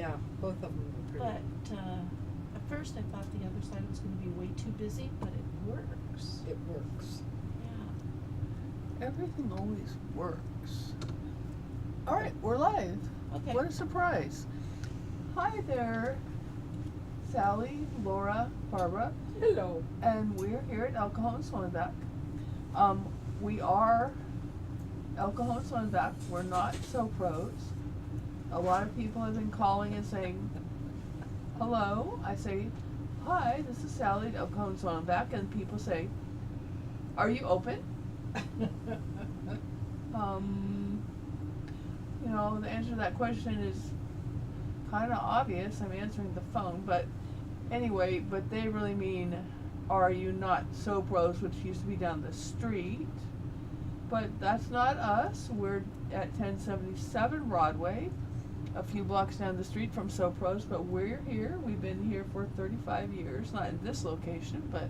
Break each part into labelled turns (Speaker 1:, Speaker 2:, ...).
Speaker 1: Yeah, both of them are pretty.
Speaker 2: But at first I thought the other side was going to be way too busy, but it works.
Speaker 1: It works.
Speaker 2: Yeah.
Speaker 3: Everything always works. All right, we're live.
Speaker 2: Okay.
Speaker 3: What a surprise. Hi there, Sally, Laura, Barbara,
Speaker 1: Hello.
Speaker 3: and we're here at El Cajon Swanback. We are El Cajon Swanback. We're not so pros. A lot of people have been calling and saying, hello. I say, hi, this is Sally at El Cajon Swanback, and people say, are you open? You know, the answer to that question is kind of obvious. I'm answering the phone, but anyway, but they really mean, are you not so pros, which used to be down the street. But that's not us. We're at 1077 Broadway, a few blocks down the street from So Pros, but we're here. We've been here for 35 years, not in this location, but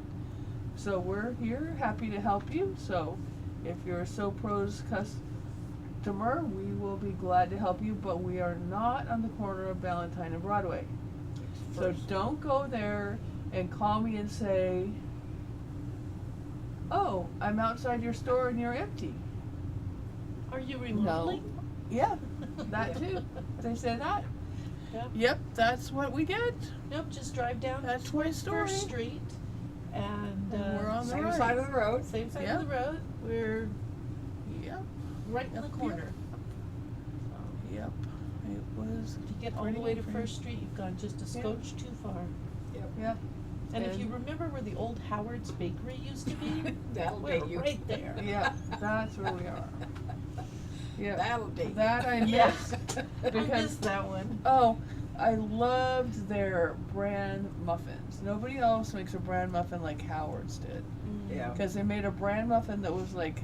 Speaker 3: so we're here, happy to help you. So if you're a So Pros customer, we will be glad to help you, but we are not on the corner of Valentine and Broadway. So don't go there and call me and say, oh, I'm outside your store and you're empty.
Speaker 2: Are you remodeling?
Speaker 3: Yeah, that too. They say that.
Speaker 2: Yep.
Speaker 3: Yep, that's what we get.
Speaker 2: Nope, just drive down
Speaker 3: That's my story.
Speaker 2: First Street and
Speaker 3: we're on the
Speaker 1: Same
Speaker 3: right.
Speaker 1: side of the road.
Speaker 2: same side
Speaker 3: Yep.
Speaker 2: of the road. We're
Speaker 3: Yep,
Speaker 2: right in the
Speaker 3: Yep,
Speaker 2: corner.
Speaker 3: yep. It was
Speaker 2: If you get all the
Speaker 3: pretty
Speaker 2: way to
Speaker 3: pretty.
Speaker 2: First Street, you've gone just a
Speaker 3: Yeah.
Speaker 2: scotch too far.
Speaker 3: Yep.
Speaker 2: And if you
Speaker 3: And-
Speaker 2: remember where the old Howard's Bakery used to be,
Speaker 1: That'll
Speaker 2: we're
Speaker 1: date you.
Speaker 2: right there.
Speaker 3: Yeah, that's where we are. Yeah,
Speaker 1: That'll date you.
Speaker 3: that I
Speaker 2: Yeah.
Speaker 3: missed
Speaker 2: I
Speaker 3: because
Speaker 2: missed that one.
Speaker 3: oh, I loved their bran muffins. Nobody else makes a bran muffin like Howard's did.
Speaker 1: Yeah.
Speaker 3: Because they made a bran muffin that was like,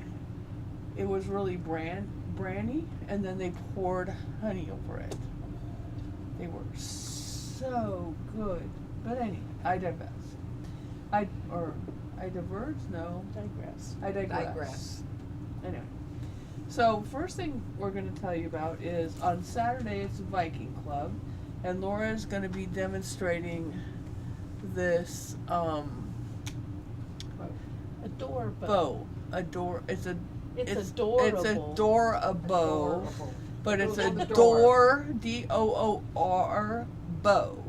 Speaker 3: it was really brandy, and then they poured honey over it. They were so good. But anyway, I digress. I diverge? No,
Speaker 2: Digress.
Speaker 3: I digress. Anyway, so first thing we're going to tell you about is on Saturday it's Viking Club, and Laura's going to be demonstrating this
Speaker 2: Adorable.
Speaker 3: bow. It's
Speaker 2: It's adorable.
Speaker 3: It's adorable,
Speaker 1: Adorable.
Speaker 3: but it's
Speaker 1: Goes on
Speaker 3: a
Speaker 1: the door.
Speaker 3: door, D-O-O-R, bow.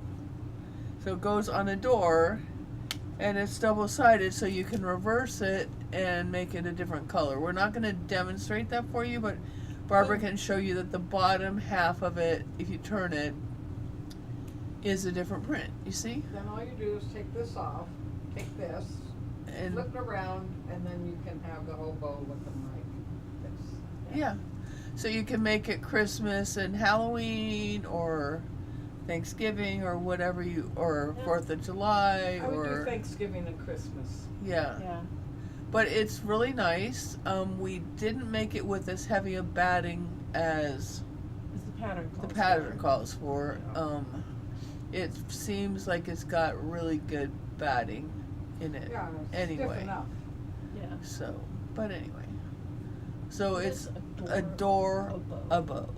Speaker 3: So it goes on a door, and it's double-sided, so you can reverse it and make it a different color. We're not going to demonstrate that for you, but Barbara can show you that the bottom half of it, if you turn it, is a different print. You see?
Speaker 1: Then all you do is take this off, take this,
Speaker 3: And
Speaker 1: flip it around, and then you can have the whole bow looking like this.
Speaker 3: yeah, so you can make it Christmas and Halloween, or Thanksgiving, or whatever you, or
Speaker 2: Yeah.
Speaker 3: 4th of July,
Speaker 1: I would do
Speaker 3: or
Speaker 1: Thanksgiving and Christmas.
Speaker 3: yeah.
Speaker 2: Yeah.
Speaker 3: But it's really nice. We didn't make it with as heavy a batting as
Speaker 2: Is the pattern
Speaker 3: the
Speaker 2: calls
Speaker 3: pattern
Speaker 2: for.
Speaker 3: calls for. It seems like it's got really good batting in it.
Speaker 1: Yeah, it's
Speaker 3: Anyway.
Speaker 1: stiff enough.
Speaker 2: Yeah.
Speaker 3: So, but anyway. So it's
Speaker 2: Adorable.
Speaker 3: adorable.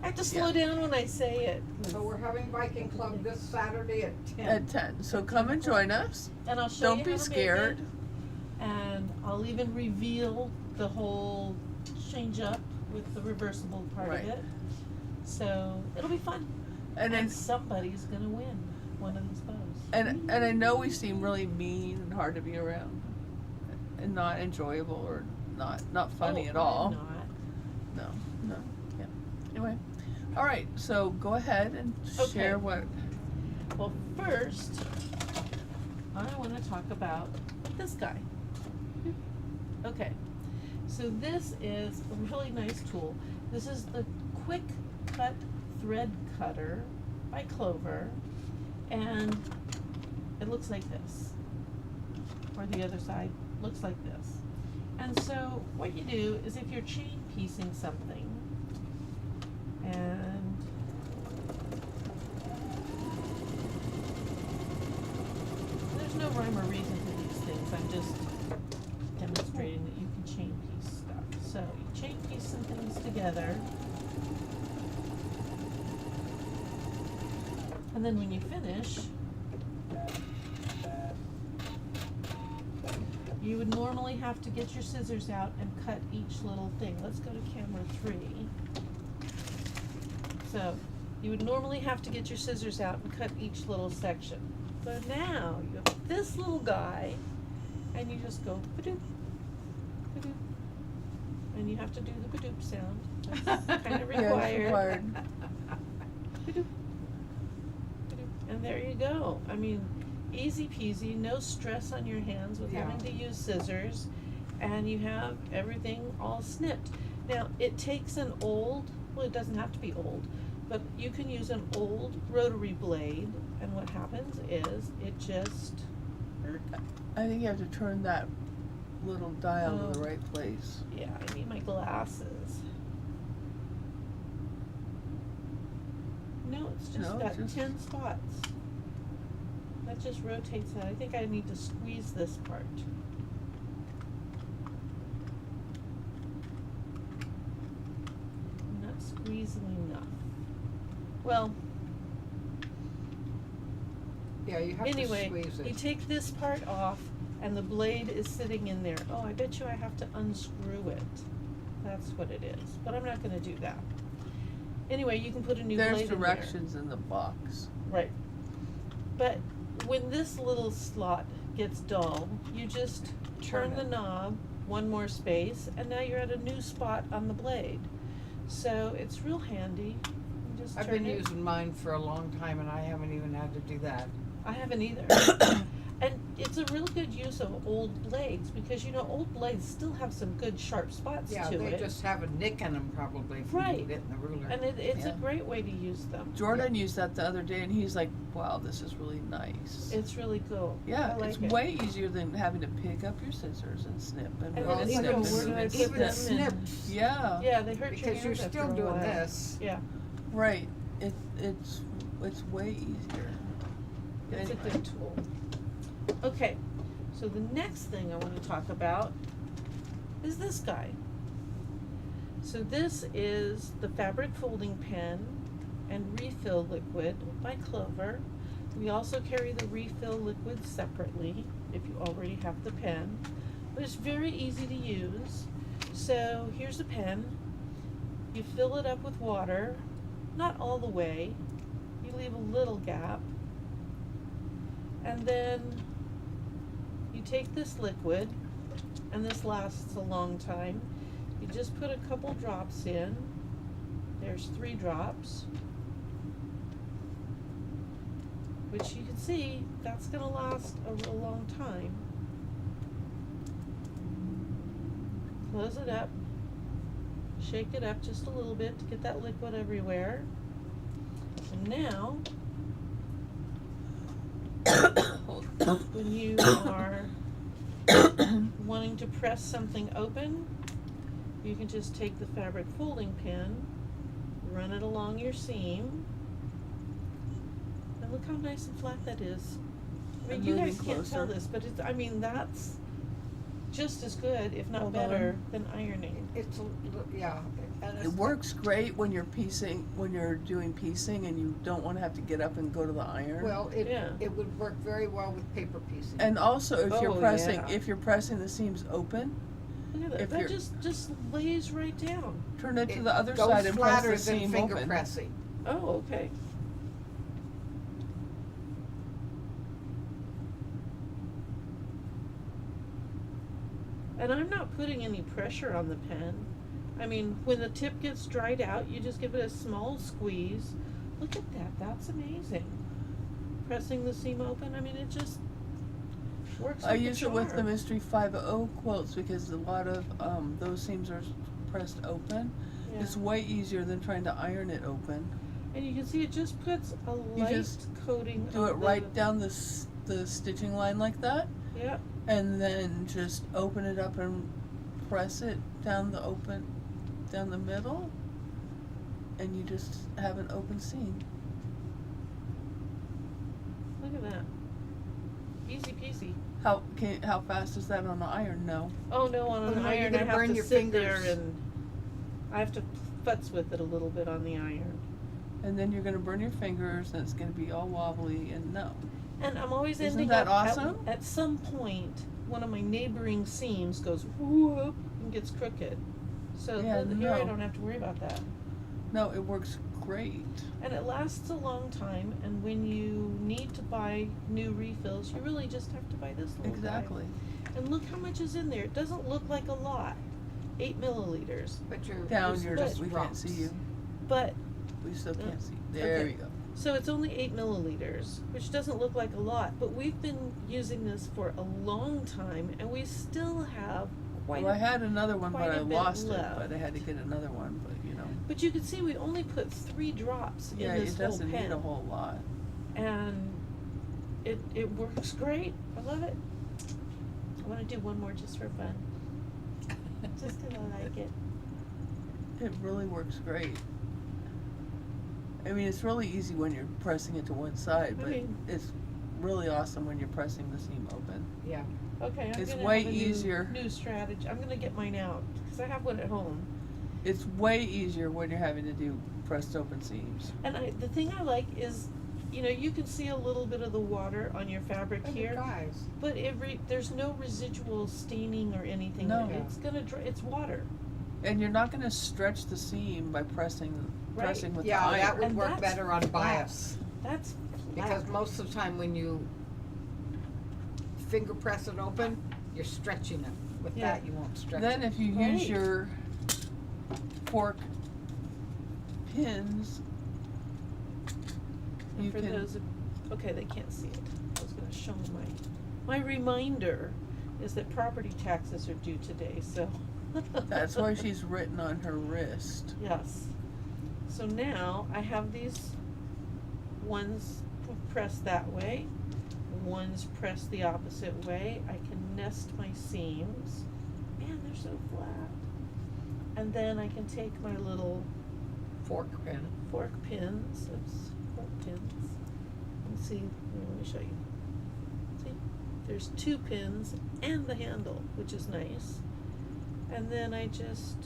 Speaker 2: I have to slow down when I say it.
Speaker 1: So we're having Viking Club this Saturday at 10.
Speaker 3: At 10. So come and join us.
Speaker 2: And I'll show
Speaker 3: Don't
Speaker 2: you
Speaker 3: be
Speaker 2: how to make
Speaker 3: scared.
Speaker 2: it. And I'll even reveal the whole change up with the reversible part
Speaker 3: Right.
Speaker 2: of it. So it'll be fun.
Speaker 3: And
Speaker 2: And
Speaker 3: it's,
Speaker 2: somebody's gonna win one of these bows.
Speaker 3: and I know we seem really mean and hard to be around, and not enjoyable, or not funny
Speaker 2: Oh,
Speaker 3: at all.
Speaker 2: I'm not.
Speaker 3: No. Yeah. Anyway, all right. So go ahead and
Speaker 2: Okay.
Speaker 3: share what.
Speaker 2: Well, first, I want to talk about this guy. Okay, so this is a really nice tool. This is the Quick Cut Thread Cutter by Clover, and it looks like this. Or the other side looks like this. And so what you do is if you're chain piecing something, and there's no rhyme or reason to these things. I'm just demonstrating that you can chain piece stuff. So you chain piece some things together. And then when you finish, you would normally have to get your scissors out and cut each little thing. Let's go to camera 3. So, you would normally have to get your scissors out and cut each little section. So now, you have this little guy, and you just go ba-doop, ba-doop. And you have to do the ba-doop sound. That's kind of
Speaker 3: Yeah, it's
Speaker 2: required.
Speaker 3: required.
Speaker 2: Ba-doop, ba-doop. And there you go. I mean, easy peasy, no stress on your hands with
Speaker 1: Yeah.
Speaker 2: having to use scissors, and you have everything all snipped. Now, it takes an old, well, it doesn't have to be old, but you can use an old rotary blade, and what happens is it just,
Speaker 3: I think you have to turn that little dial to the
Speaker 2: Oh.
Speaker 3: right place.
Speaker 2: yeah, I need my glasses. No, it's just
Speaker 3: No,
Speaker 2: got
Speaker 3: it's just-
Speaker 2: 10 spots. That just rotates that. I think I need to squeeze this part. I'm not squeezing enough. Well,
Speaker 1: Yeah, you have
Speaker 2: anyway,
Speaker 1: to squeeze it.
Speaker 2: you take this part off and the blade is sitting in there. Oh, I bet you I have to unscrew it. That's what it is. But I'm not gonna do that. Anyway, you can put a new blade
Speaker 3: There's
Speaker 2: in there.
Speaker 3: directions in the box.
Speaker 2: Right. But when this little slot gets dull, you just turn
Speaker 1: Turn
Speaker 2: the
Speaker 1: it.
Speaker 2: knob one more space, and now you're at a new spot on the blade. So it's real handy. You just
Speaker 1: I've
Speaker 2: turn
Speaker 1: been
Speaker 2: it.
Speaker 1: using mine for a long time and I haven't even had to do that.
Speaker 2: I haven't either. And it's a real good use of old blades, because you know old blades still have some good sharp spots
Speaker 1: Yeah,
Speaker 2: to
Speaker 1: they
Speaker 2: it.
Speaker 1: just have a nick in them probably if you
Speaker 2: Right.
Speaker 1: need it in the ruler.
Speaker 2: And it's
Speaker 3: Yeah.
Speaker 2: a great way to use them.
Speaker 3: Jordan used that the other day and he's like, wow, this is really nice.
Speaker 2: It's really cool.
Speaker 3: Yeah,
Speaker 2: I like
Speaker 3: it's
Speaker 2: it.
Speaker 3: way easier than having to pick up your scissors and snip and
Speaker 2: And
Speaker 3: rip
Speaker 2: then
Speaker 3: and
Speaker 2: it's
Speaker 3: snip
Speaker 2: like,
Speaker 3: and
Speaker 2: where
Speaker 3: move
Speaker 2: did I
Speaker 3: and
Speaker 2: put
Speaker 3: snip.
Speaker 1: Even
Speaker 2: them?
Speaker 1: the snips.
Speaker 3: Yeah,
Speaker 2: Yeah, they hurt your
Speaker 1: Because you're
Speaker 2: hands after
Speaker 1: still
Speaker 2: a
Speaker 1: doing
Speaker 2: while.
Speaker 1: this.
Speaker 2: Yeah,
Speaker 3: right. It's way easier.
Speaker 2: it's a
Speaker 3: Anyway.
Speaker 2: good tool. Okay, so the next thing I want to talk about is this guy. So this is the fabric folding pen and refill liquid by Clover. We also carry the refill liquid separately if you already have the pen, but it's very easy to use. So here's a pen. You fill it up with water, not all the way. You leave a little gap. And then you take this liquid, and this lasts a long time. You just put a couple drops in. There's 3 drops. Which you can see, that's gonna last a real long time. Close it up. Shake it up just a little bit to get that liquid everywhere. And now, when you are wanting to press something open, you can just take the fabric folding pin, run it along your seam, and look how nice and flat that is. I mean,
Speaker 3: And
Speaker 2: you
Speaker 3: moving
Speaker 2: guys can't tell
Speaker 3: closer.
Speaker 2: this, but it's, I mean, that's just as good, if not
Speaker 3: Hold
Speaker 2: better,
Speaker 3: on.
Speaker 2: than ironing.
Speaker 1: It's, yeah. And
Speaker 3: It works great when you're piecing, when you're doing piecing and you don't want to have to get up and go to the iron.
Speaker 1: Well,
Speaker 2: Yeah.
Speaker 1: it would work very well with paper piecing.
Speaker 3: And also, if you're
Speaker 2: Oh,
Speaker 3: pressing,
Speaker 2: yeah.
Speaker 3: if you're pressing the seams open,
Speaker 2: Look at that,
Speaker 3: If
Speaker 2: that
Speaker 3: you're-
Speaker 2: just lays right down.
Speaker 3: turn it to
Speaker 1: It
Speaker 3: the other
Speaker 1: goes
Speaker 3: side and press
Speaker 1: flatter
Speaker 3: the
Speaker 1: than
Speaker 3: seam
Speaker 1: finger
Speaker 3: open.
Speaker 1: pressing.
Speaker 2: Oh, okay. And I'm not putting any pressure on the pen. I mean, when the tip gets dried out, you just give it a small squeeze. Look at that, that's amazing. Pressing the seam open, I mean, it just works like
Speaker 3: I
Speaker 2: a
Speaker 3: use it with the
Speaker 2: charm.
Speaker 3: Mystery 5.0 quilts because a lot of those seams are pressed open.
Speaker 2: Yeah.
Speaker 3: It's way easier than trying to iron it open.
Speaker 2: And you can see it just puts a light
Speaker 3: just
Speaker 2: coating
Speaker 3: Do it
Speaker 2: of
Speaker 3: right down the stitching line like that,
Speaker 2: Yep.
Speaker 3: and then just open it up and press it down the middle, and you just have an open seam.
Speaker 2: Look at that. Easy peasy.
Speaker 3: How fast is that on the iron? No.
Speaker 2: Oh no, on
Speaker 1: Oh,
Speaker 2: an
Speaker 1: no, you're
Speaker 2: iron I
Speaker 1: gonna
Speaker 2: have
Speaker 1: burn
Speaker 2: to
Speaker 1: your
Speaker 2: sit there
Speaker 1: fingers.
Speaker 2: and I have to futz with it a little bit on the iron.
Speaker 3: And then you're gonna burn your fingers and it's gonna be all wobbly and no.
Speaker 2: And I'm always
Speaker 3: Isn't
Speaker 2: ending
Speaker 3: that
Speaker 2: up
Speaker 3: awesome?
Speaker 2: at some point, one of my neighboring seams goes whoop and gets crooked. So
Speaker 3: Yeah,
Speaker 2: here I
Speaker 3: no.
Speaker 2: don't have to worry about that.
Speaker 3: No, it works great.
Speaker 2: And it lasts a long time, and when you need to buy new refills, you really just have to buy this little guy.
Speaker 3: Exactly.
Speaker 2: And look how much is in there. It doesn't look like a lot. 8 milliliters.
Speaker 1: But you're.
Speaker 3: Down,
Speaker 1: you're
Speaker 3: you're
Speaker 1: just
Speaker 3: we can't see you.
Speaker 2: But,
Speaker 3: We still can't see. There
Speaker 2: okay.
Speaker 3: you go.
Speaker 2: so it's only 8 milliliters, which doesn't look like a lot, but we've been using this for a long time, and we still have quite
Speaker 3: Well, I had another one, but
Speaker 2: quite
Speaker 3: I
Speaker 2: a bit
Speaker 3: lost it,
Speaker 2: left.
Speaker 3: but I had to get another one, but you know.
Speaker 2: But you can see we only put 3 drops
Speaker 3: Yeah,
Speaker 2: in this
Speaker 3: it
Speaker 2: whole
Speaker 3: doesn't
Speaker 2: pen.
Speaker 3: need a whole lot.
Speaker 2: And it works great. I love it. I want to do one more just for fun. Just 'cause I like it.
Speaker 3: It really works great. I mean, it's really easy when you're pressing it to one side, but it's really awesome when you're pressing the seam open.
Speaker 1: Yeah.
Speaker 2: Okay, I'm
Speaker 3: It's
Speaker 2: gonna
Speaker 3: way
Speaker 2: have a
Speaker 3: easier.
Speaker 2: new strategy. I'm gonna get mine out because I have one at home.
Speaker 3: It's way easier when you're having to do pressed open seams.
Speaker 2: And the thing I like is, you know, you can see a little bit of the water on your fabric
Speaker 1: But
Speaker 2: here,
Speaker 1: guys,
Speaker 2: but there's no residual staining or anything.
Speaker 3: No.
Speaker 2: It's gonna dry. It's water.
Speaker 3: And you're not gonna stretch the seam by pressing
Speaker 2: Right.
Speaker 3: with
Speaker 1: yeah,
Speaker 3: the iron.
Speaker 1: that would
Speaker 2: And
Speaker 1: work
Speaker 2: that's
Speaker 1: better on bias.
Speaker 2: That's flat.
Speaker 1: Because most of the time when you finger press it open, you're stretching it. With
Speaker 2: Yeah.
Speaker 1: that, you won't stretch
Speaker 3: Then
Speaker 1: it.
Speaker 3: if you
Speaker 2: Right.
Speaker 3: use your fork pins,
Speaker 2: And
Speaker 3: you
Speaker 2: for
Speaker 3: can,
Speaker 2: those, okay, they can't see it. I was gonna show them my reminder is that property taxes are due today, so.
Speaker 3: that's why she's written on her wrist.
Speaker 2: Yes. So now I have these ones pressed that way, ones pressed the opposite way. I can nest my seams. Man, they're so flat. And then I can take my little
Speaker 1: Fork pin.
Speaker 2: fork pins, and see, let me show you. See, there's 2 pins and the handle, which is nice. And then I just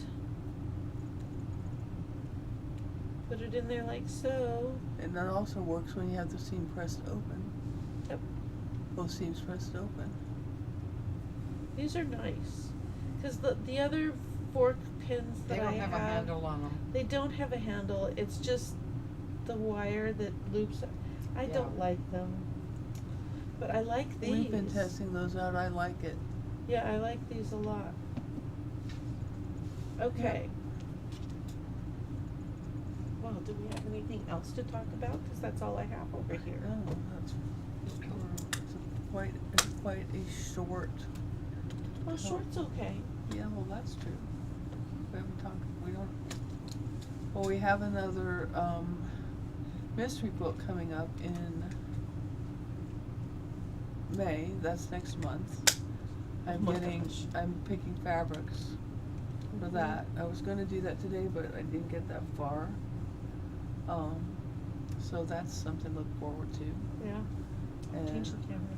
Speaker 2: put it in there like so.
Speaker 3: And that also works when you have the seam pressed open.
Speaker 2: Yep.
Speaker 3: Both seams pressed open.
Speaker 2: These are nice, because the other fork pins
Speaker 1: They
Speaker 2: that
Speaker 1: don't
Speaker 2: I
Speaker 1: have a handle on them.
Speaker 2: they don't have a handle. It's just the wire that loops. I
Speaker 1: Yeah.
Speaker 2: don't like them, but I like these.
Speaker 3: We've been testing those out. I like it.
Speaker 2: Yeah, I like these a lot. Okay. Well, do we have anything else to talk about? Because that's all I have over here.
Speaker 3: Oh, that's it's quite a short.
Speaker 2: Well, short's okay.
Speaker 3: Yeah, well, that's true. We haven't talked. We don't. Well, we have another mystery book coming up in May. That's next month.
Speaker 2: Oh my gosh.
Speaker 3: I'm picking fabrics for
Speaker 2: Mhm.
Speaker 3: that. I was going to do that today, but I didn't get that far. So that's something to look forward to.
Speaker 2: Yeah.
Speaker 3: And
Speaker 2: Change the camera.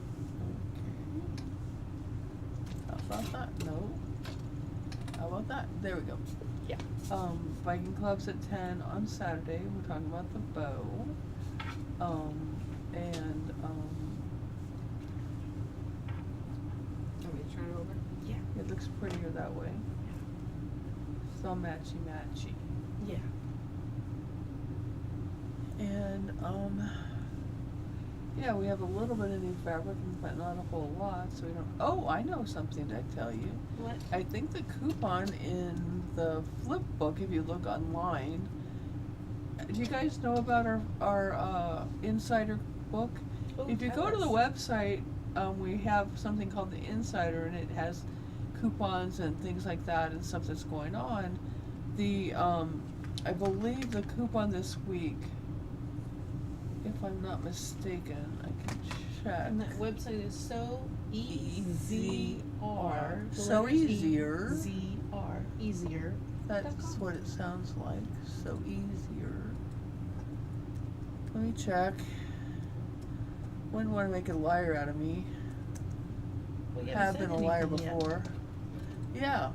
Speaker 3: how about that? No. How about that? There we go.
Speaker 2: Yeah.
Speaker 3: Biking clubs at 10 on Saturday. We're talking about the bow.
Speaker 1: Let me turn it over.
Speaker 2: Yeah.
Speaker 3: It looks prettier that way. It's all matchy matchy.
Speaker 2: Yeah.
Speaker 3: And yeah, we have a little bit of new fabric, but not a whole lot, so we don't. Oh, I know something to tell you.
Speaker 2: What?
Speaker 3: I think the coupon in the flip book, if you look online, do you guys know about our insider book?
Speaker 2: Oh,
Speaker 3: If you
Speaker 2: tell
Speaker 3: go to the
Speaker 2: us.
Speaker 3: website, we have something called the Insider, and it has coupons and things like that and stuff that's going on. The I believe the coupon this week, if I'm not mistaken, I can check.
Speaker 2: And that website is so
Speaker 3: Easy.
Speaker 2: EZR. the
Speaker 3: So
Speaker 2: letters E,
Speaker 3: easier.
Speaker 2: ZR. Easier.
Speaker 3: That's what it sounds like. So easier. Let me check. Wouldn't want to make a liar out of me.
Speaker 2: Well, you
Speaker 3: Have
Speaker 2: haven't
Speaker 3: been a
Speaker 2: said
Speaker 3: liar
Speaker 2: anything yet.
Speaker 3: before. Yeah.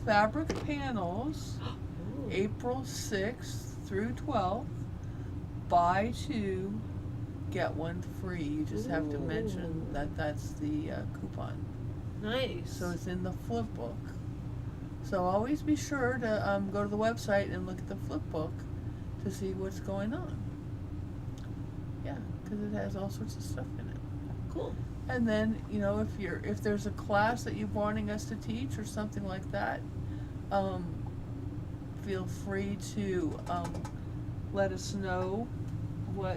Speaker 3: Fabric panels,
Speaker 2: Ooh.
Speaker 3: April 6th through 12th. buy two, get one free. You just have to mention
Speaker 2: Ooh.
Speaker 3: that that's the coupon.
Speaker 2: Nice.
Speaker 3: So it's in the flip book. So always be sure to go to the website and look at the flip book to see what's going on. Yeah, because it has all sorts of stuff in it.
Speaker 2: Cool.
Speaker 3: And then, you know, if there's a class that you're wanting us to teach or something like that, feel free to let us know what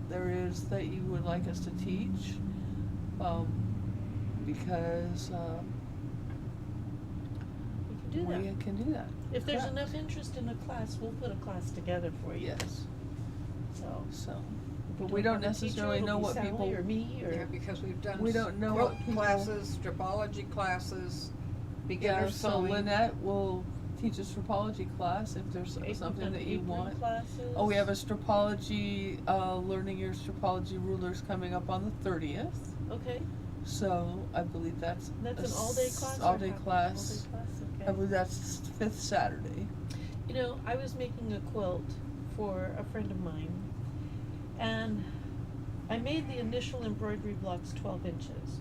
Speaker 3: there is that you would like us to teach, because
Speaker 2: We can do that.
Speaker 3: we can do that.
Speaker 2: If there's
Speaker 3: Correct.
Speaker 2: enough interest in a class, we'll put a class together for you.
Speaker 3: Yes.
Speaker 2: So.
Speaker 3: But we don't
Speaker 2: have a teacher,
Speaker 3: necessarily
Speaker 2: it'll
Speaker 3: know
Speaker 2: be
Speaker 3: what
Speaker 2: Sally
Speaker 3: people.
Speaker 2: or me or.
Speaker 1: Yeah, because we've done
Speaker 3: We don't know
Speaker 1: quilt
Speaker 3: what people-
Speaker 1: classes, stripology classes, beginner
Speaker 3: Yeah, so
Speaker 1: sewing.
Speaker 3: Lynette will teach a stripology class if there's
Speaker 2: We've
Speaker 3: something
Speaker 2: done
Speaker 3: that you
Speaker 2: apron
Speaker 3: want.
Speaker 2: Classes.
Speaker 3: Oh, we have a stripology, learning your stripology rulers coming up on the 30th.
Speaker 2: Okay.
Speaker 3: So I believe that's
Speaker 2: That's
Speaker 3: a
Speaker 2: an all-day class. or
Speaker 3: all-day
Speaker 2: half-
Speaker 3: class.
Speaker 2: All-day class. Okay.
Speaker 3: I believe that's 5th Saturday.
Speaker 2: You know, I was making a quilt for a friend of mine, and I made the initial embroidery blocks 12 inches,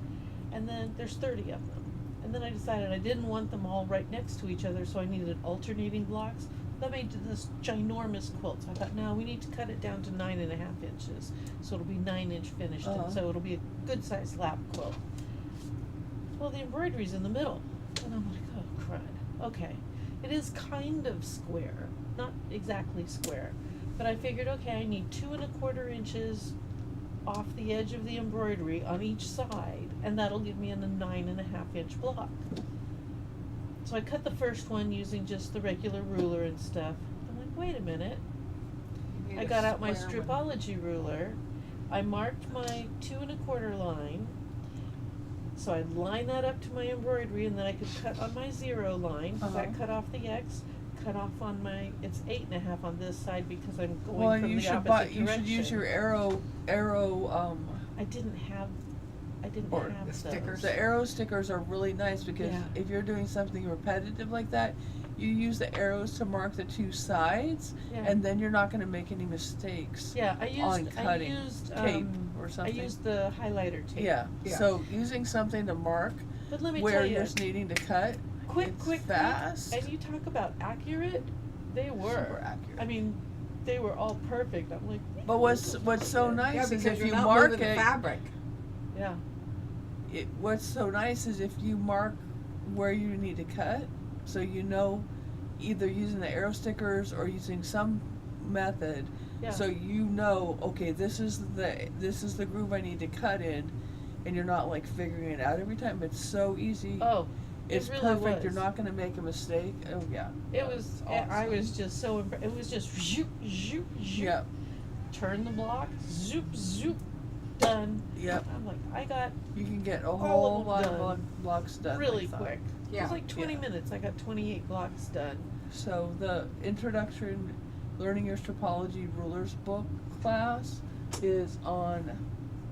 Speaker 2: and then there's 30 of them. And then I decided I didn't want them all right next to each other, so I needed alternating blocks. That made this ginormous quilt. So I thought, no, we need to cut it down to 9.5 inches, so it'll be 9-inch finished,
Speaker 3: Uh-huh.
Speaker 2: and so it'll be a good-sized lap quilt. Well, the embroidery's in the middle, and I'm like, oh crud. Okay, it is kind of square, not exactly square, but I figured, okay, I need 2.25 inches off the edge of the embroidery on each side, and that'll give me a 9.5-inch block. So I cut the first one using just the regular ruler and stuff. I'm like, wait a minute.
Speaker 1: You need
Speaker 2: I
Speaker 1: a
Speaker 2: got out my
Speaker 1: square one.
Speaker 2: stripology ruler. I marked my 2.25 line. So I'd line that up to my embroidery, and then I could cut on my 0 line, because I
Speaker 3: Uh-huh.
Speaker 2: cut off the X, cut off on my, it's 8.5 on this side because I'm going
Speaker 3: Well,
Speaker 2: from
Speaker 3: you
Speaker 2: the
Speaker 3: should
Speaker 2: opposite
Speaker 3: you should use
Speaker 2: direction.
Speaker 3: your arrow.
Speaker 2: I didn't have
Speaker 3: Or
Speaker 2: have
Speaker 1: the
Speaker 2: those.
Speaker 1: stickers.
Speaker 3: The arrow stickers are really nice because
Speaker 2: Yeah.
Speaker 3: if you're doing something repetitive like that, you use the arrows to mark the two sides,
Speaker 2: Yeah.
Speaker 3: and then you're not going to make any mistakes.
Speaker 2: Yeah, I
Speaker 3: on
Speaker 2: used
Speaker 3: cutting tape or
Speaker 2: I
Speaker 3: something.
Speaker 2: used the highlighter tape.
Speaker 3: Yeah.
Speaker 1: Yeah.
Speaker 3: So using something to mark
Speaker 2: But let me
Speaker 3: where
Speaker 2: tell you,
Speaker 3: you're needing to cut,
Speaker 2: quick,
Speaker 3: it's fast.
Speaker 2: and you talk about accurate, they were.
Speaker 3: Super accurate.
Speaker 2: I mean, they were all perfect. I'm like,
Speaker 3: But what's so
Speaker 1: Yeah,
Speaker 3: nice is
Speaker 1: because
Speaker 3: if
Speaker 1: you're
Speaker 3: you
Speaker 1: not
Speaker 3: mark
Speaker 1: moving the
Speaker 3: it,
Speaker 1: fabric.
Speaker 2: yeah,
Speaker 3: what's so nice is if you mark where you need to cut, so you know either using the arrow stickers or using some method,
Speaker 2: yeah.
Speaker 3: so you know, okay, this is the groove I need to cut in, and you're not like figuring it out every time. It's so easy.
Speaker 2: Oh,
Speaker 3: it's
Speaker 2: it really
Speaker 3: perfect.
Speaker 2: was.
Speaker 3: You're not going to make a mistake. Oh yeah.
Speaker 2: It was.
Speaker 3: Awesome.
Speaker 2: I was just so impressed. It was just zoop, zoop, zoop.
Speaker 3: Yep.
Speaker 2: Turn the block, zoop, zoop, done.
Speaker 3: Yep.
Speaker 2: I'm like, I got
Speaker 3: You can get a
Speaker 2: All
Speaker 3: whole
Speaker 2: of them
Speaker 3: lot
Speaker 2: done.
Speaker 3: of blocks done
Speaker 2: really
Speaker 3: like that.
Speaker 2: quick. It
Speaker 1: Yeah.
Speaker 2: was like 20
Speaker 3: Yeah.
Speaker 2: minutes. I got 28 blocks done.
Speaker 3: So the introduction, learning your stripology rulers book class is on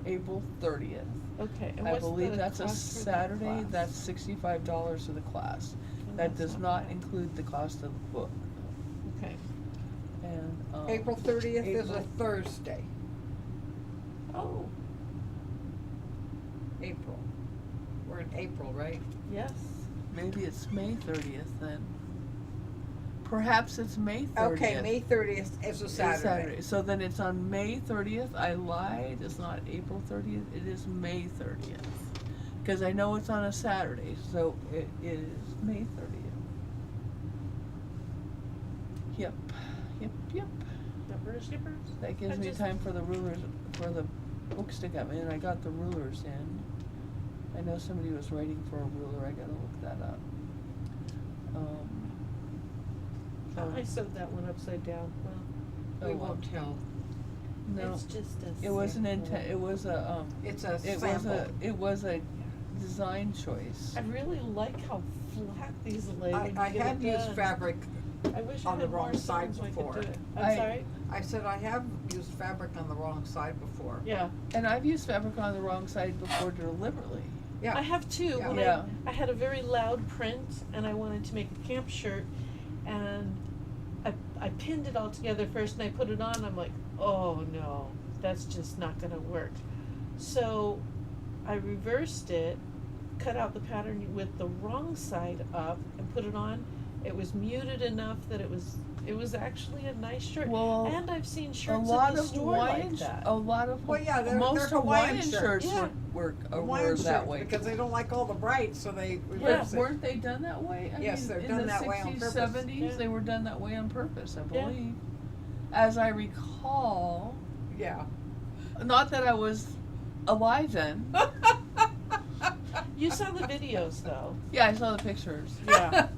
Speaker 3: April 30th.
Speaker 2: Okay. And
Speaker 3: I
Speaker 2: what's
Speaker 3: believe
Speaker 2: the
Speaker 3: that's a
Speaker 2: cost for that
Speaker 3: Saturday.
Speaker 2: class?
Speaker 3: That's $65 for the class.
Speaker 2: And
Speaker 3: That
Speaker 2: that's
Speaker 3: does not
Speaker 2: bad.
Speaker 3: include the cost of the book.
Speaker 2: Okay.
Speaker 3: And
Speaker 1: April 30th is a
Speaker 3: April-
Speaker 1: Thursday.
Speaker 2: Oh,
Speaker 1: April. We're in April, right?
Speaker 2: yes.
Speaker 3: maybe it's May 30th then. Perhaps it's May 30th.
Speaker 1: Okay, May 30th is a
Speaker 3: It's
Speaker 1: Saturday.
Speaker 3: So then it's on May 30th. I lied. It's not April 30th. It is May 30th. Because I know it's on a Saturday, so it is May 30th. Yep.
Speaker 2: Numbers, skippers.
Speaker 3: That gives
Speaker 2: I
Speaker 3: me
Speaker 2: just-
Speaker 3: time for the rulers, for the books to come in. I got the rulers in. I know somebody was waiting for a ruler. I gotta look that up.
Speaker 2: I sewed that one upside down. Well,
Speaker 1: We
Speaker 3: oh, well.
Speaker 1: won't tell.
Speaker 3: No,
Speaker 2: it's just a.
Speaker 3: it wasn't
Speaker 2: sample.
Speaker 3: it was a
Speaker 1: It's a
Speaker 3: it
Speaker 1: sample.
Speaker 3: was a design choice.
Speaker 2: I really like how flat these lay. when
Speaker 1: I
Speaker 2: you get
Speaker 1: had
Speaker 2: it
Speaker 1: used
Speaker 2: done.
Speaker 1: fabric.
Speaker 2: I wish
Speaker 1: on
Speaker 2: I
Speaker 1: the
Speaker 2: had more
Speaker 1: wrong side
Speaker 2: songs so I could
Speaker 1: before.
Speaker 2: do it. I'm
Speaker 3: I-
Speaker 2: sorry.
Speaker 1: I said I have used fabric on the wrong side before.
Speaker 2: Yeah,
Speaker 3: And I've used fabric on the wrong side before deliberately.
Speaker 1: Yeah.
Speaker 2: I have too.
Speaker 1: Yeah.
Speaker 2: When
Speaker 3: Yeah.
Speaker 2: I had a very loud print and I wanted to make a camp shirt, and I pinned it all together first and I put it on, I'm like, oh no, that's just not gonna work. So I reversed it, cut out the pattern with the wrong side up and put it on. It was muted enough that it was actually a nice shirt.
Speaker 3: Well,
Speaker 2: and I've seen
Speaker 3: a
Speaker 2: shirts
Speaker 3: lot
Speaker 2: in the
Speaker 3: of
Speaker 2: store
Speaker 3: Hawaiian,
Speaker 2: like that.
Speaker 3: a lot of
Speaker 1: Well, yeah, they're
Speaker 3: most
Speaker 1: Hawaiian
Speaker 3: Hawaiian
Speaker 1: shirts.
Speaker 3: shirts
Speaker 2: Yeah.
Speaker 3: were
Speaker 1: Hawaiian
Speaker 3: that
Speaker 1: shirts,
Speaker 3: way.
Speaker 1: because they don't like all the bright, so they
Speaker 3: Yeah,
Speaker 1: reverse it.
Speaker 3: weren't they done that way? I
Speaker 1: Yes,
Speaker 3: mean,
Speaker 1: they're
Speaker 3: in
Speaker 1: done
Speaker 3: the
Speaker 1: that way on
Speaker 3: 60s,
Speaker 1: purpose.
Speaker 3: 70s,
Speaker 2: Yeah.
Speaker 3: they were done that way on purpose, I
Speaker 2: Yeah.
Speaker 3: believe. As I recall,
Speaker 1: Yeah.
Speaker 3: not that I was alive then.
Speaker 2: You saw the videos though.
Speaker 3: Yeah, I saw the pictures.
Speaker 2: Yeah.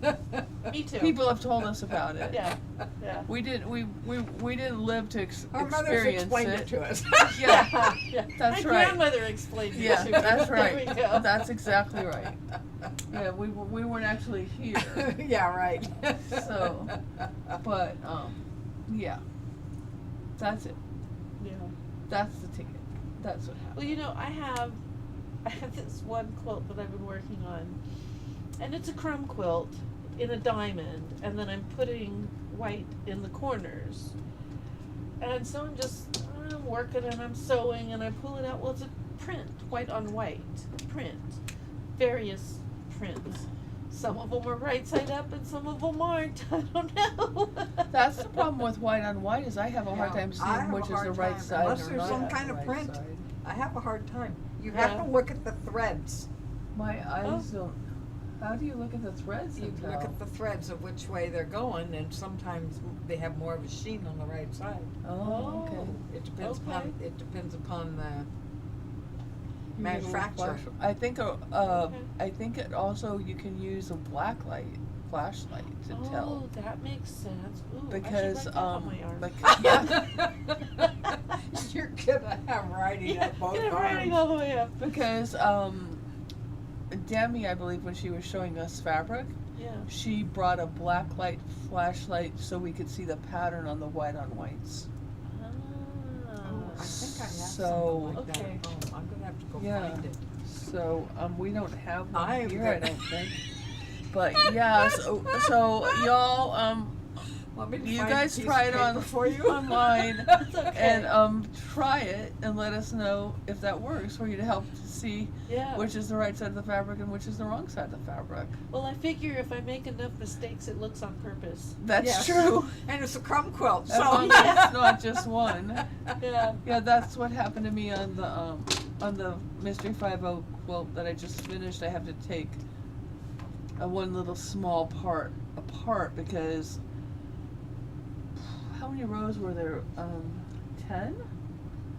Speaker 2: Me too.
Speaker 3: People have told us about it.
Speaker 2: Yeah. Yeah.
Speaker 3: We didn't live to
Speaker 1: Our mothers
Speaker 3: experience
Speaker 1: explained
Speaker 3: it.
Speaker 1: it to us.
Speaker 3: Yeah.
Speaker 2: Yeah.
Speaker 3: That's
Speaker 2: My
Speaker 3: right.
Speaker 2: grandmother explained it
Speaker 3: Yeah,
Speaker 2: to me.
Speaker 3: that's
Speaker 2: There
Speaker 3: right.
Speaker 2: we go.
Speaker 3: That's exactly right. Yeah, we weren't actually here.
Speaker 1: Yeah, right.
Speaker 3: So, but yeah, that's it.
Speaker 2: Yeah.
Speaker 3: That's the ticket. That's what happened.
Speaker 2: Well, you know, I have this one quilt that I've been working on, and it's a crumb quilt in a diamond, and then I'm putting white in the corners. And so I'm working and I'm sewing and I pull it out. Well, it's a print, white on white print, various prints. Some of them are right side up and some of them aren't. I don't know.
Speaker 3: That's the problem with white on white is I have a hard
Speaker 1: Yeah,
Speaker 3: time
Speaker 1: I
Speaker 3: seeing
Speaker 1: have a
Speaker 3: which is the
Speaker 1: hard
Speaker 3: right
Speaker 1: time,
Speaker 3: side
Speaker 1: unless
Speaker 3: or
Speaker 1: there's
Speaker 3: not
Speaker 1: some
Speaker 3: the
Speaker 1: kind of
Speaker 3: right
Speaker 1: print.
Speaker 3: side.
Speaker 1: I have a hard time. You
Speaker 2: Yeah.
Speaker 1: have to look at the threads.
Speaker 3: My eyes don't. How do you look at the threads
Speaker 1: You
Speaker 3: and
Speaker 1: look
Speaker 3: tell?
Speaker 1: at the threads of which way they're going, and sometimes they have more of a sheen on the right side.
Speaker 3: Oh, okay.
Speaker 1: It depends
Speaker 2: Okay.
Speaker 1: upon, it depends upon the
Speaker 3: You use a
Speaker 1: manufacturer.
Speaker 3: flash- I think I think it also you can use a flashlight to tell.
Speaker 2: Oh, that makes sense. Ooh,
Speaker 3: Because
Speaker 2: I should write that on my arm.
Speaker 3: yeah.
Speaker 1: You're gonna have writing
Speaker 2: Yeah,
Speaker 1: at both
Speaker 2: get it writing
Speaker 1: arms.
Speaker 2: all the way up.
Speaker 3: Because Demi, I believe, when she was showing us fabric,
Speaker 2: Yeah.
Speaker 3: she brought a black light flashlight so we could see the pattern on the white on whites.
Speaker 2: Ah.
Speaker 1: Oh, I think I have
Speaker 3: So-
Speaker 1: something like that
Speaker 2: Okay.
Speaker 1: at home. I'm gonna have to go
Speaker 3: Yeah.
Speaker 1: find it.
Speaker 3: So we don't have one
Speaker 1: I'm
Speaker 3: here, I
Speaker 1: good.
Speaker 3: don't think. But yeah, so y'all
Speaker 1: Want me to
Speaker 3: you
Speaker 1: find a
Speaker 3: guys
Speaker 1: piece
Speaker 3: try
Speaker 1: of
Speaker 3: it on
Speaker 1: paper for you?
Speaker 3: online
Speaker 2: It's okay.
Speaker 3: and try it and let us know if that works for you to help to see
Speaker 2: Yeah.
Speaker 3: which is the right side of the fabric and which is the wrong side of the fabric.
Speaker 2: Well, I figure if I make enough mistakes, it looks on purpose.
Speaker 3: That's
Speaker 1: Yes.
Speaker 3: true.
Speaker 1: And it's a crumb quilt,
Speaker 3: As
Speaker 1: so.
Speaker 3: long as it's not just one.
Speaker 2: Yeah.
Speaker 3: Yeah, that's what happened to me on the Mystery 5-0 quilt that I just finished. I have to take one little small part apart because how many rows were there? 10?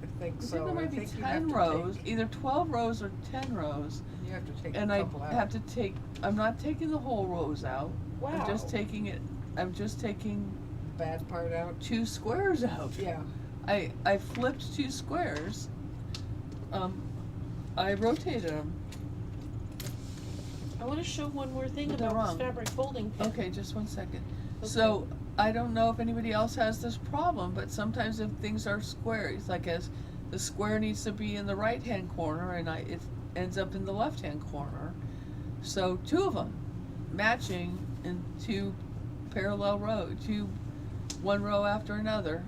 Speaker 1: I think
Speaker 3: I
Speaker 1: so.
Speaker 3: think there might be
Speaker 1: think you have
Speaker 3: 10
Speaker 1: to
Speaker 3: rows,
Speaker 1: take-
Speaker 3: either 12 rows or 10 rows.
Speaker 1: You have to take
Speaker 3: And
Speaker 1: a
Speaker 3: I
Speaker 1: couple out.
Speaker 3: have to take, I'm not taking the whole rows out.
Speaker 2: Wow.
Speaker 3: I'm just taking
Speaker 1: Bad part out.
Speaker 3: 2 squares out.
Speaker 1: Yeah.
Speaker 3: I flipped 2 squares. I rotated them.
Speaker 2: I want to show one more thing
Speaker 3: But they're
Speaker 2: about
Speaker 3: wrong.
Speaker 2: this fabric folding pin.
Speaker 3: Okay, just one second.
Speaker 2: Okay.
Speaker 3: So I don't know if anybody else has this problem, but sometimes if things are square, it's like as the square needs to be in the right-hand corner, and it ends up in the left-hand corner. So 2 of them matching in 2 parallel rows, 1 row after another,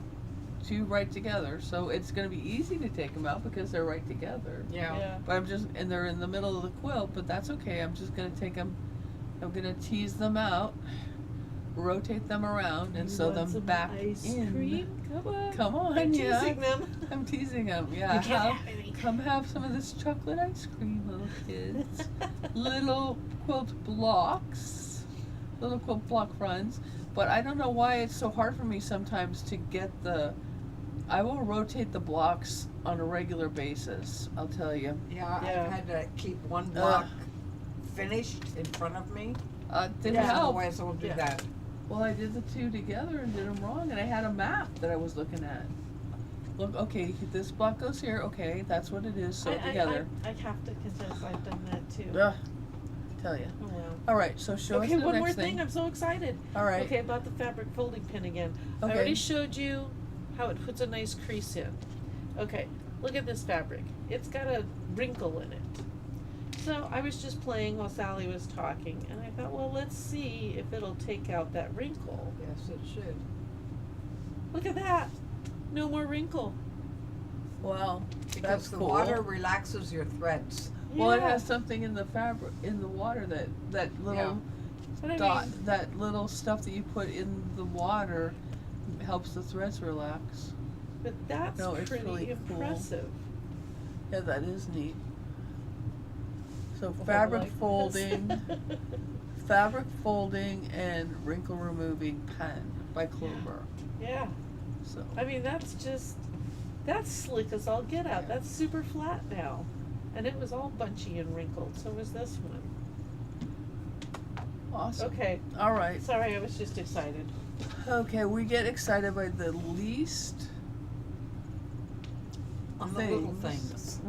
Speaker 3: 2 right together. So it's going to be easy to take them out because they're right together.
Speaker 1: Yeah.
Speaker 2: Yeah.
Speaker 3: But and they're in the middle of the quilt, but that's okay. I'm just gonna take them, I'm gonna tease them out, rotate them around, and
Speaker 2: You
Speaker 3: sew
Speaker 2: want
Speaker 3: them
Speaker 2: some
Speaker 3: back
Speaker 2: ice
Speaker 3: in.
Speaker 2: cream? Come on.
Speaker 3: Come on,
Speaker 2: I'm
Speaker 3: yeah.
Speaker 2: teasing them.
Speaker 3: I'm teasing them, yeah.
Speaker 2: You can't have any.
Speaker 3: Come have some of this chocolate ice cream, little kids. Little quilt blocks, little quilt block runs. But I don't know why it's so hard for me sometimes to get I will rotate the blocks on a regular basis, I'll tell you.
Speaker 1: Yeah,
Speaker 2: Yeah.
Speaker 1: I've had to keep one block finished in front of me.
Speaker 3: Didn't
Speaker 2: Yeah.
Speaker 3: help.
Speaker 1: Otherwise I won't do
Speaker 2: Yeah.
Speaker 1: that.
Speaker 3: Well, I did the 2 together and did them wrong, and I had a map that I was looking at. Look, okay, this block goes here, okay, that's what it is, sew it together.
Speaker 2: I have to confess I've done that too.
Speaker 3: Ugh, tell you.
Speaker 2: Oh, wow.
Speaker 3: Alright, so show us
Speaker 2: Okay,
Speaker 3: the
Speaker 2: one
Speaker 3: next
Speaker 2: more
Speaker 3: thing.
Speaker 2: thing. I'm so excited.
Speaker 3: Alright.
Speaker 2: Okay, about the fabric folding pin again. I
Speaker 3: Okay.
Speaker 2: already showed you how it puts a nice crease in. Okay, look at this fabric. It's got a wrinkle in it. So I was just playing while Sally was talking, and I thought, well, let's see if it'll take out that wrinkle.
Speaker 1: Yes, it should.
Speaker 2: Look at that. No more wrinkle.
Speaker 3: Wow,
Speaker 1: Because
Speaker 3: that's
Speaker 1: the
Speaker 3: cool.
Speaker 1: water relaxes your threads.
Speaker 3: Well, it
Speaker 2: Yeah.
Speaker 3: has something in the fabric, in the water that little
Speaker 2: But I
Speaker 3: dot,
Speaker 2: mean,
Speaker 3: that little stuff that you put in the water helps the threads relax.
Speaker 2: but that's
Speaker 3: No, it's
Speaker 2: pretty
Speaker 3: really cool.
Speaker 2: impressive.
Speaker 3: Yeah, that is neat. So
Speaker 2: A whole
Speaker 3: fabric
Speaker 2: life.
Speaker 3: folding, fabric folding and wrinkle removing pen by Clover.
Speaker 2: Yeah.
Speaker 3: So
Speaker 2: I mean, that's slick as all get out.
Speaker 3: Yeah.
Speaker 2: That's super flat now. And it was all bunchy and wrinkled. So was this one.
Speaker 3: awesome.
Speaker 2: Okay.
Speaker 3: All right.
Speaker 2: Sorry, I was just excited.
Speaker 3: Okay, we get excited by the least
Speaker 1: On the little things.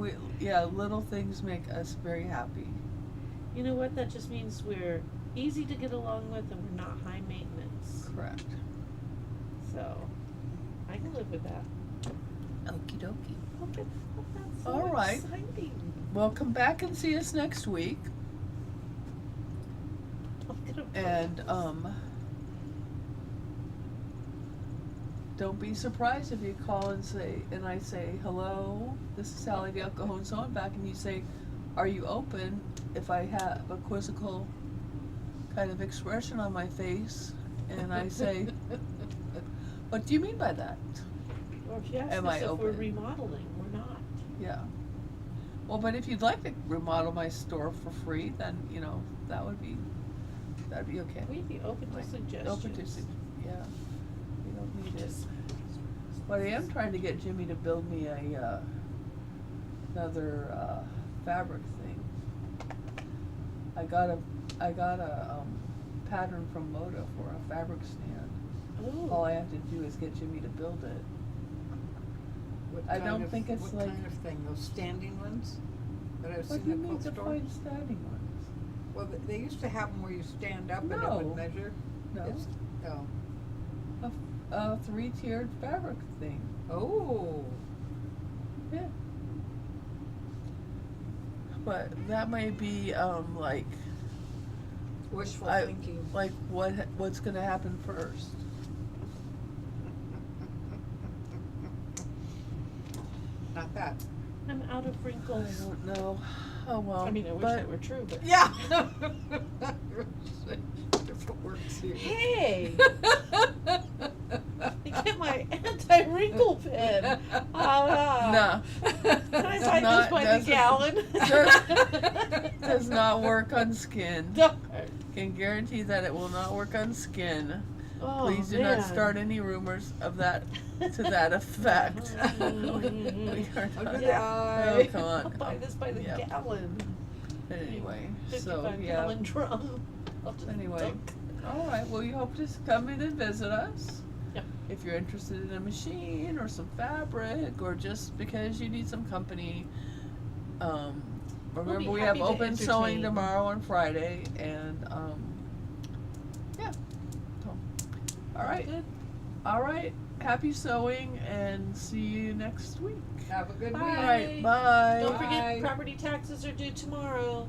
Speaker 3: Little things make us very happy.
Speaker 2: You know what? That just means we're easy to get along with and we're not high maintenance.
Speaker 3: Correct.
Speaker 2: So I can live with that.
Speaker 3: Okie dokie.
Speaker 2: Okay, that's so
Speaker 3: All right.
Speaker 2: exciting.
Speaker 3: Well, come back and see us next week.
Speaker 2: I'm gonna put
Speaker 3: And
Speaker 2: this.
Speaker 3: Don't be surprised if you call and I say, hello, this is Sally Dale Cajon, so I'm back, and you say, are you open? If I have a quizzical kind of expression on my face, and I say, what do you mean by that?
Speaker 2: Or if you ask
Speaker 3: am
Speaker 2: us
Speaker 3: I
Speaker 2: if we're
Speaker 3: open?
Speaker 2: remodeling, we're not.
Speaker 3: Yeah. Well, but if you'd like to remodel my store for free, then, that'd be okay.
Speaker 2: We'd be open to
Speaker 3: Like,
Speaker 2: suggestions.
Speaker 3: Open to, yeah. You don't need it. But I am trying to get Jimmy to build me another fabric thing. I got a pattern from Moda for a fabric stand.
Speaker 2: Ooh.
Speaker 3: All I have to do is get Jimmy to build it.
Speaker 1: What
Speaker 3: I
Speaker 1: kind
Speaker 3: don't
Speaker 1: of-
Speaker 3: think it's
Speaker 1: what
Speaker 3: like-
Speaker 1: kind of thing? Those standing ones that I've
Speaker 3: What
Speaker 1: seen
Speaker 3: do you
Speaker 1: at
Speaker 3: mean
Speaker 1: Cold
Speaker 3: to
Speaker 1: Store?
Speaker 3: find standing ones?
Speaker 1: Well, they used to have them where you stand up and it
Speaker 3: No.
Speaker 1: would measure.
Speaker 3: No,
Speaker 1: It's, oh.
Speaker 3: a 3-tiered fabric thing.
Speaker 1: Oh.
Speaker 3: Yeah. But that may be like
Speaker 1: Wishful
Speaker 3: I-
Speaker 1: thinking.
Speaker 3: like what's gonna happen first.
Speaker 1: Not that.
Speaker 2: I'm out of
Speaker 3: I
Speaker 2: wrinkles.
Speaker 3: don't know. Oh well.
Speaker 2: I mean, I wish
Speaker 3: but
Speaker 2: it were true, but.
Speaker 1: Yeah. If it works here.
Speaker 2: Hey! Get my anti-wrinkle pen.
Speaker 3: no.
Speaker 2: Can I
Speaker 3: Does
Speaker 2: buy
Speaker 3: not-
Speaker 2: this by the
Speaker 3: doesn't-
Speaker 2: gallon?
Speaker 3: Does not work on skin.
Speaker 2: Darn.
Speaker 3: Can guarantee that it will not work on skin.
Speaker 2: Oh,
Speaker 3: Please do
Speaker 2: man.
Speaker 3: not start any rumors of that to that effect. We are not.
Speaker 1: Okay.
Speaker 3: Oh, come on.
Speaker 2: I'll buy this by the
Speaker 3: Yep.
Speaker 2: gallon.
Speaker 3: Anyway, so
Speaker 2: 55
Speaker 3: yeah.
Speaker 2: gallon drum. I'll just
Speaker 3: Anyway,
Speaker 2: dunk.
Speaker 3: all right. Well, you hope to come in and visit us.
Speaker 2: Yep.
Speaker 3: If you're interested in a machine or some fabric, or just because you need some company. Remember,
Speaker 2: be
Speaker 3: we
Speaker 2: happy
Speaker 3: have
Speaker 2: to
Speaker 3: open sewing
Speaker 2: entertain.
Speaker 3: tomorrow on Friday, and yeah. So, all right.
Speaker 2: Good.
Speaker 3: All right. Happy sewing, and see you next week.
Speaker 1: Have a good
Speaker 2: Bye.
Speaker 3: All
Speaker 1: week.
Speaker 3: right. Bye.
Speaker 2: Don't
Speaker 1: Bye.
Speaker 2: forget, property taxes are due tomorrow.